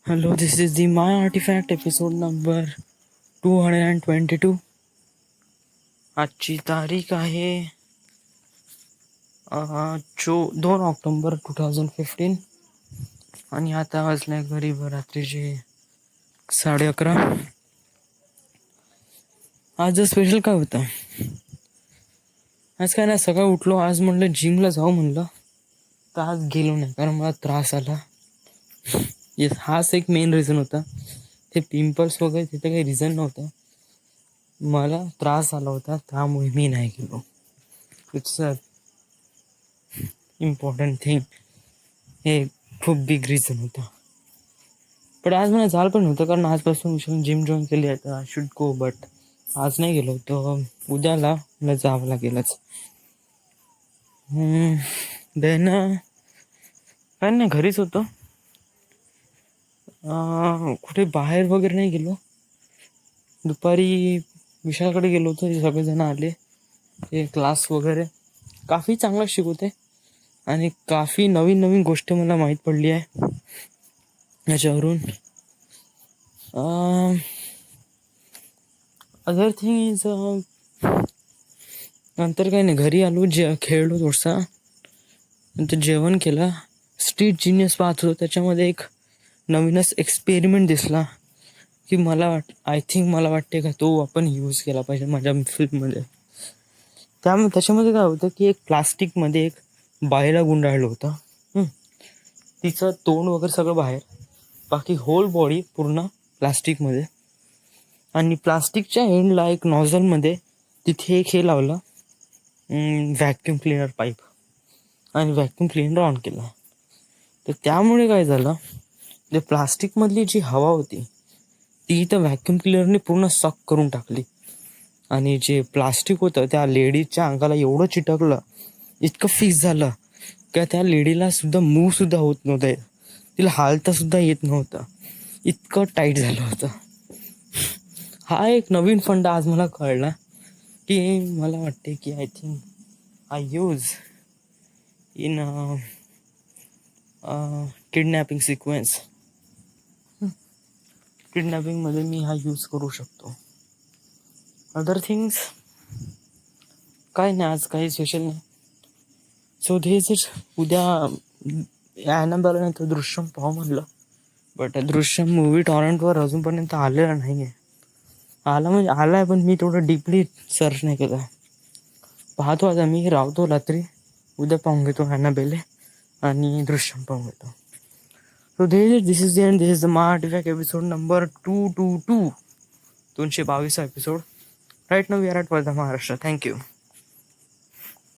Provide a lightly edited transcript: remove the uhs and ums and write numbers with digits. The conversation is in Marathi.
Hello, this is the My Artifact episode number 222. आजची तारीख आहे 2 ऑक्टोबर 2015 आणि आता वाजल्या घरी रात्रीचे 11:30. आज स्पेशल काय होतं? आज काय ना, सकाळ उठलो, आज म्हणलं जिमला जाऊ म्हणलं, तर आज गेलो नाही कारण मला त्रास आला. येस, हाच एक मेन रिझन होता. ते पिंपल्स वगैरे तिथे काही रिझन नव्हतं, मला त्रास आला होता त्यामुळे मी नाही गेलो. इट्स अ इम्पॉर्टंट थिंग, हे खूप बिग रिझन होतं. पण आज मला जायला पण होतं कारण आजपासून जिम जॉईन केली आहे, तर आय शुड गो. बट आज नाही गेलो, तर उद्याला मला जावं लागेलच. देन काय नाही, घरीच होतो. कुठे बाहेर वगैरे नाही गेलो. दुपारी विशालकडे गेलो होतो, ते सगळेजण आले. ते क्लास वगैरे काफी चांगला शिकवते आणि काफी नवीन नवीन गोष्टी मला माहीत पडली आहे याच्यावरून. अदर थिंग इज, नंतर काही नाही, घरी आलो, खेळलो थोडसा, नंतर जेवण केलं. स्ट्रीट जिनियस पाहत होतो, त्याच्यामध्ये एक नवीनच एक्सपेरिमेंट दिसला की मला वाटते का तो आपण यूज केला पाहिजे माझ्या फिल्ममध्ये. त्याच्यामध्ये काय होतं की एक प्लास्टिकमध्ये एक बाईला गुंडाळलं होतं. तिचं तोंड वगैरे सगळं बाहेर, बाकी होल बॉडी पूर्ण प्लास्टिकमध्ये, आणि प्लास्टिकच्या एंडला एक नॉझलमध्ये तिथे एक हे लावलं, व्हॅक्यूम क्लिनर पाईप, आणि व्हॅक्यूम क्लिनर ऑन केला. तर त्यामुळे काय झालं, ते प्लास्टिकमधली जी हवा होती ती तर व्हॅक्यूम क्लिनरने पूर्ण सक करून टाकली, आणि जे प्लास्टिक होतं त्या लेडीजच्या अंगाला एवढं चिटकलं, इतकं फिक्स झालं का त्या लेडीला सुद्धा मूव सुद्धा होत नव्हतं, तिला हालता सुद्धा येत नव्हतं, इतकं टाईट झालं होतं. हा एक नवीन फंड आज मला कळला की मला वाटते की I think I use in kidnapping sequence. किडनॅपिंगमध्ये मी हा यूज करू शकतो. अदर थिंग्स काय नाही, आज काही स्पेशल नाही. So this is. उद्या या नंतर दृश्यम पाहू म्हणलं, बट दृश्यम मूवी टॉरंटवर अजूनपर्यंत आलेला नाही आहे. आला म्हणजे आला आहे, पण मी थोडं डीपली सर्च नाही केलं. पाहतो आता, मी राहतो रात्री, उद्या पाहून घेतो ॲनाबेले आणि दृश्यम पाहून घेतो. So this is the end. This is the my artifact episode number 222, 222 episode. Right now we are at Wardha, Maharashtra. Thank you.